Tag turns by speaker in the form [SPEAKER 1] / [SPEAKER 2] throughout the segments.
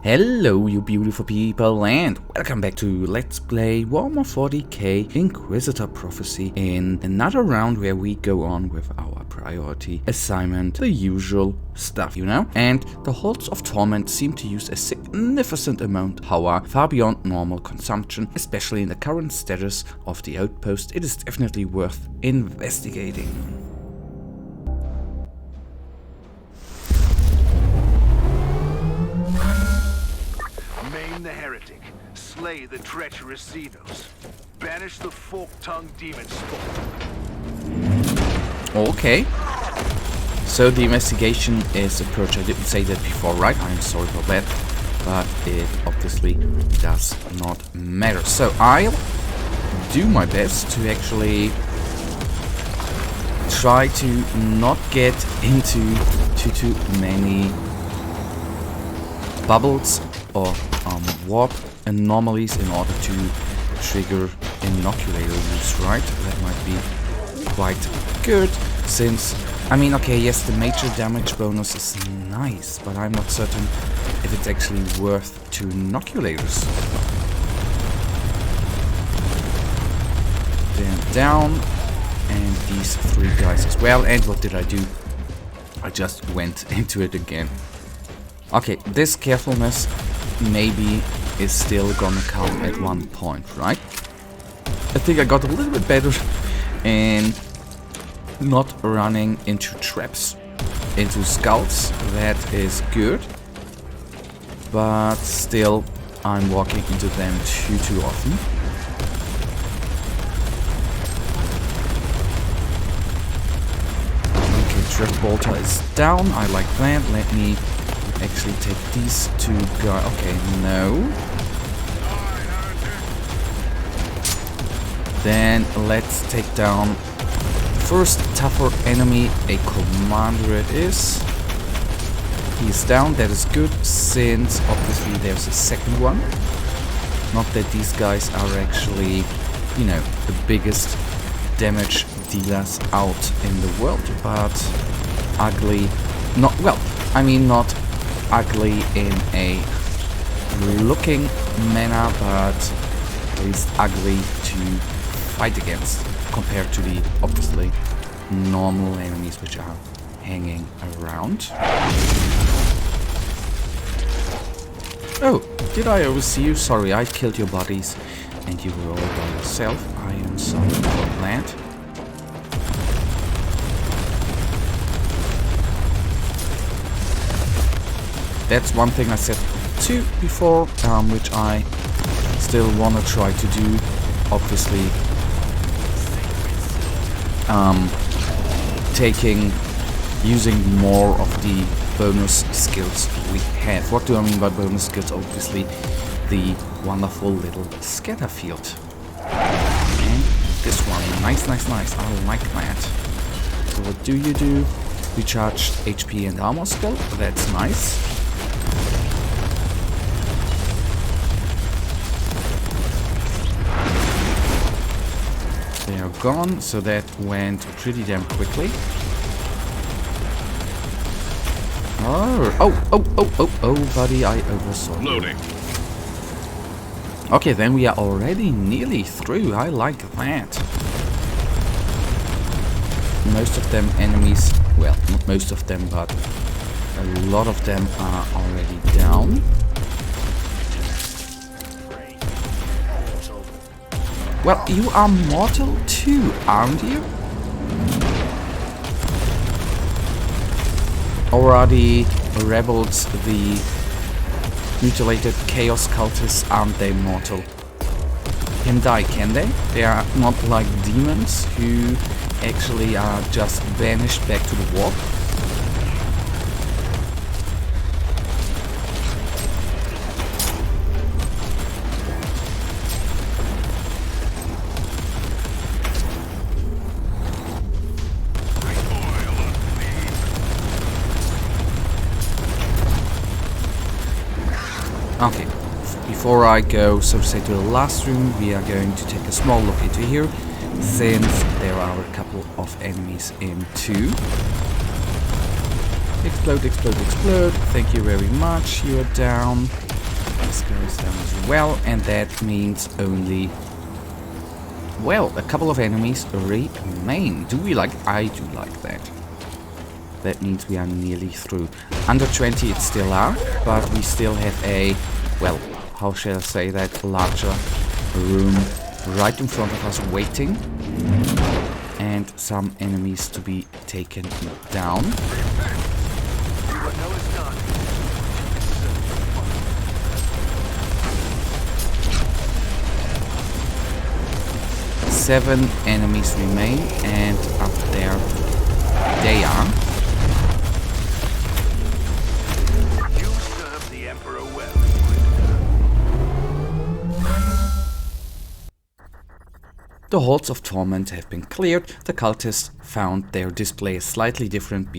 [SPEAKER 1] Hello you beautiful people and welcome back to Let's Play Warhammer 40k Inquisitor Prophecy in another round where we go on with our priority assignment, the usual stuff, you know? And the Halls of Torment seem to use a significant amount of power, far beyond normal consumption, especially in the current status of the outpost. It is definitely worth investigating.
[SPEAKER 2] The heretic, slay the treacherous Xenos, banish the fork-tongued demon spawn.
[SPEAKER 1] Okay. So the investigation is approached. I didn't say that before, right? I'm sorry for that, but it obviously does not matter. So I'll do my best to actually try to not get into too many bubbles or warp anomalies in order to trigger inoculator use, right? That might be quite good, since, I mean, okay, yes, the major damage bonus is nice, but I'm not certain if it's actually worth 2 inoculators. Then down, and these 3 guys as well, and what did I do? I just went into it again. Okay, this carefulness maybe is still gonna count at one point, right? I think I got a little bit better in not running into traps, into skulls. That is good, but still I'm walking into them too often. Okay, trap bolter is down. I like that. Let me actually take these 2 guys. Okay, no. Then let's take down first tougher enemy, a commander it is. He's down, that is good, since obviously there's a second one. Not that these guys are actually, you know, the biggest damage dealers out in the world, but ugly, not, well, I mean not ugly in a looking manner, but at least ugly to fight against compared to the obviously normal enemies which are hanging around. Oh, did I oversee you? Sorry, I killed your buddies and you were all by yourself. I am sorry for that. That's one thing I said too before, which I still want to try to do. Obviously, using more of the bonus skills we have. What do I mean by bonus skills? Obviously, the wonderful little scatter field. And this one, nice. I like that. So what do? Recharged HP and armor skill. That's nice. They are gone, so that went pretty damn quickly. Oh, buddy, I oversaw you.
[SPEAKER 2] Loading.
[SPEAKER 1] Okay, then we are already nearly through. I like that. Most of them enemies, well, not most of them, but a lot of them are already down. Well, you are mortal too, aren't you? Or are the rebels, the mutilated chaos cultists, aren't they mortal? Can die, can they? They are not like demons who actually are just banished back to the warp. Okay, before I go, so to say, to the last room, we are going to take a small look into here, since there are a couple of enemies in too. Explode, explode, explode. Thank you very much. You are down. This goes down as well, and that means only, well, a couple of enemies remain. Do we like? I do like that. That means we are nearly through. Under 20 it still are, but we still have a, well, how shall I say that, larger room right in front of us waiting. And some enemies to be taken down. 7 enemies remain, and up there they are.
[SPEAKER 2] You serve the Emperor well.
[SPEAKER 1] The Halls of Torment have been cleared. The cultists found their display a slightly different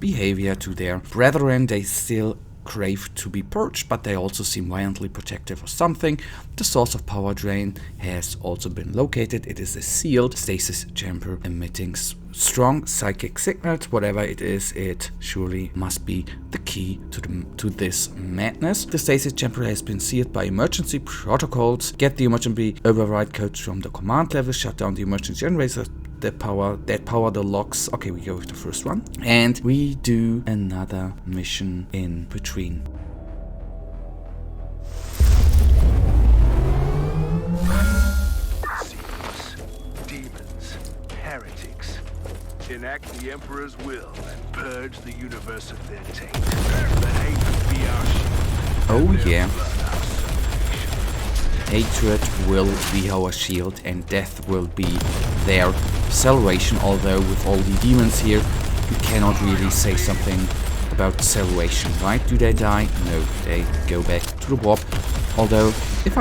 [SPEAKER 1] behavior to their brethren. They still crave to be purged, but they also seem violently protective of something. The source of power drain has also been located. It is a sealed stasis chamber emitting strong psychic signals. Whatever it is, it surely must be the key to this madness. The stasis chamber has been sealed by emergency protocols. Get the emergency override codes from the command level. Shut down the emergency generators that power the locks. Okay, we go with the first one. And we do another mission in between.
[SPEAKER 2] Demons, heretics. Enact the Emperor's will and purge the universe of their taint. Let hate be our shield.
[SPEAKER 1] Oh yeah. Hatred will be our shield and death will be their salvation, although with all the demons here, you cannot really say something about salvation, right? Do they die? No, they go back to the warp. Although, if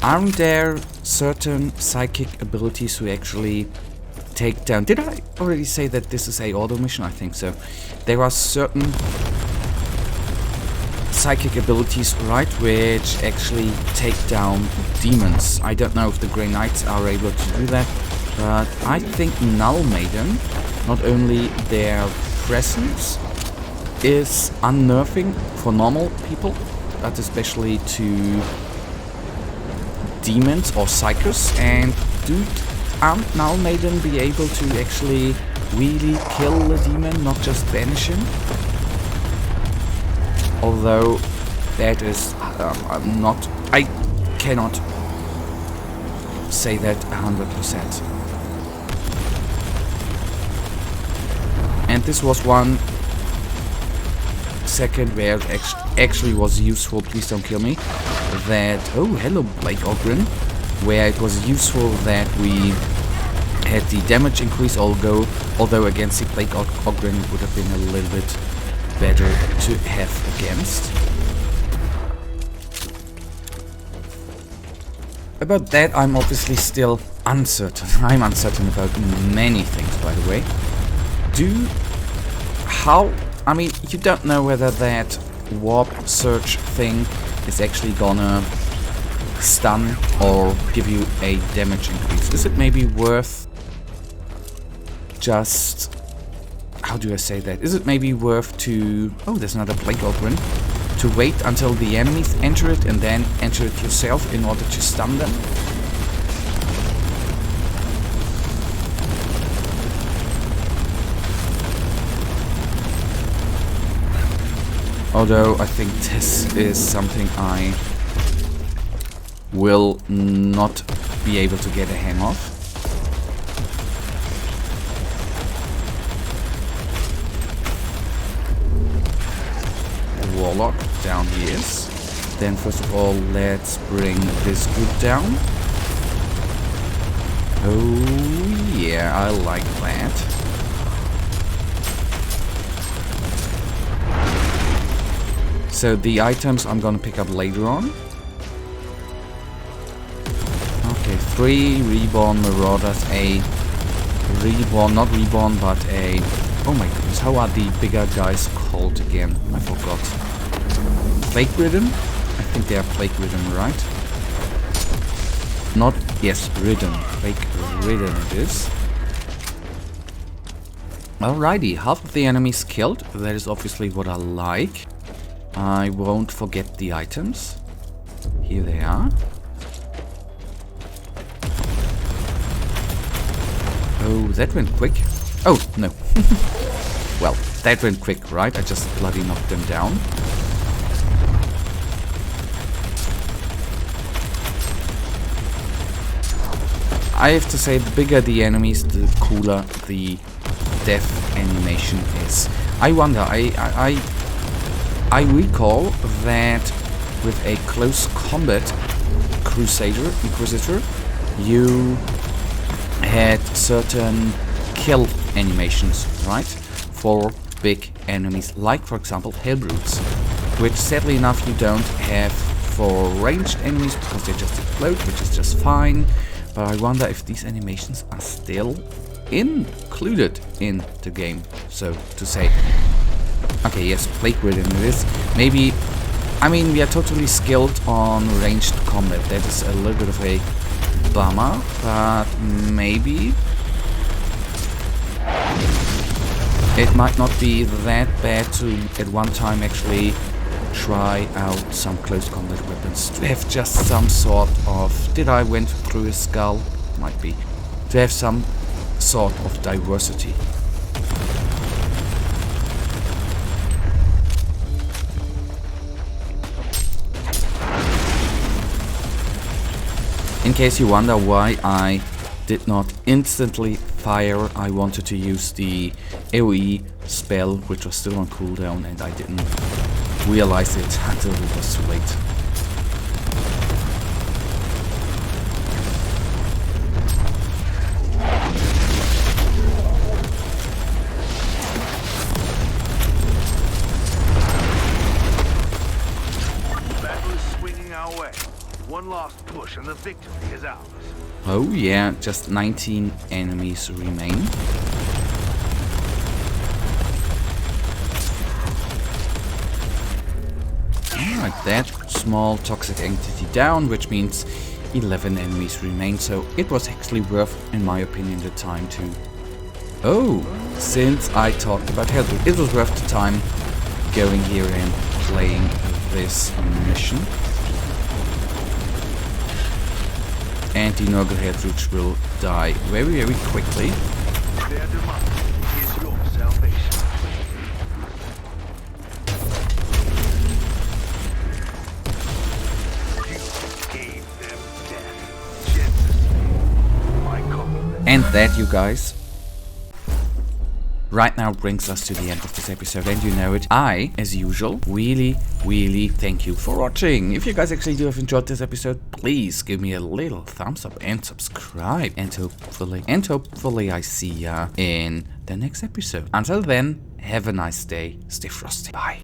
[SPEAKER 1] aren't there certain psychic abilities to actually take down? Did I already say that this is a auto mission? I think so. There are certain psychic abilities, right, which actually take down demons. I don't know if the Grey Knights are able to do that, but I think Null Maiden, not only their presence is unnerving for normal people, but especially to demons or psychers. And aren't Null Maiden be able to actually really kill the demon, not just banish him? Although that is I cannot say that 100%. And this was 1 second where it actually was useful, please don't kill me, that, oh hello Blake Ogren, where it was useful that we had the damage increase, although against the Blake Ogren would have been a little bit better to have against. About that I'm obviously still uncertain. I'm uncertain about many things, by the way. I mean, you don't know whether that warp search thing is actually gonna stun or give you a damage increase. Is it maybe worth just... how do I say that? Is it maybe worth to... oh, there's another Blake Ogren. To wait until the enemies enter it and then enter it yourself in order to stun them? Although I think this is something I will not be able to get a hang of. Warlock, down he is. Then first of all, let's bring this group down. Oh yeah, I like that. So the items I'm gonna pick up later on. Okay, 3 Reborn Marauders, a Reborn, not Reborn, but a... oh my goodness, how are the bigger guys called again? I forgot. Plague Ridden? I think they are Plague Ridden, right? Not... yes, Ridden. Plague Ridden it is. Alrighty, half of the enemies killed. That is obviously what I like. I won't forget the items. Here they are. Oh, that went quick. Oh, no. Well, that went quick, right? I just bloody knocked them down. I have to say, the bigger the enemies, the cooler the death animation is. I wonder, I recall that with a close combat Crusader, Inquisitor, you had certain kill animations, right? For big enemies, like for example Hellbrutes, which sadly enough you don't have for ranged enemies because they just explode, which is just fine. But I wonder if these animations are still included in the game, so to say. Okay, yes, plague ridden it is. Maybe, I mean, we are totally skilled on ranged combat. That is a little bit of a bummer, but maybe it might not be that bad to at one time actually try out some close combat weapons. To have just some sort of... Did I went through his skull? Might be. To have some sort of diversity. In case you wonder why I did not instantly fire, I wanted to use the AoE spell, which was still on cooldown, and I didn't realize it until it was too late.
[SPEAKER 2] Battle is swinging our way. One last push and the victory is ours.
[SPEAKER 1] Oh yeah, just 19 enemies remain. Like that, small toxic entity down, which means 11 enemies remain, so it was actually worth, in my opinion, the time to... Oh, since I talked about Hellbrute, it was worth the time going here and playing this mission. And the Nurgle Hellbrute will die very, very quickly.
[SPEAKER 2] Their demise is your salvation.
[SPEAKER 1] And that, you guys, right now brings us to the end of this episode, and you know it. I, as usual, really thank you for watching. If you guys actually do have enjoyed this episode, please give me a little thumbs up and subscribe. And hopefully I see ya in the next episode. Until then, have a nice day. Stay frosty. Bye.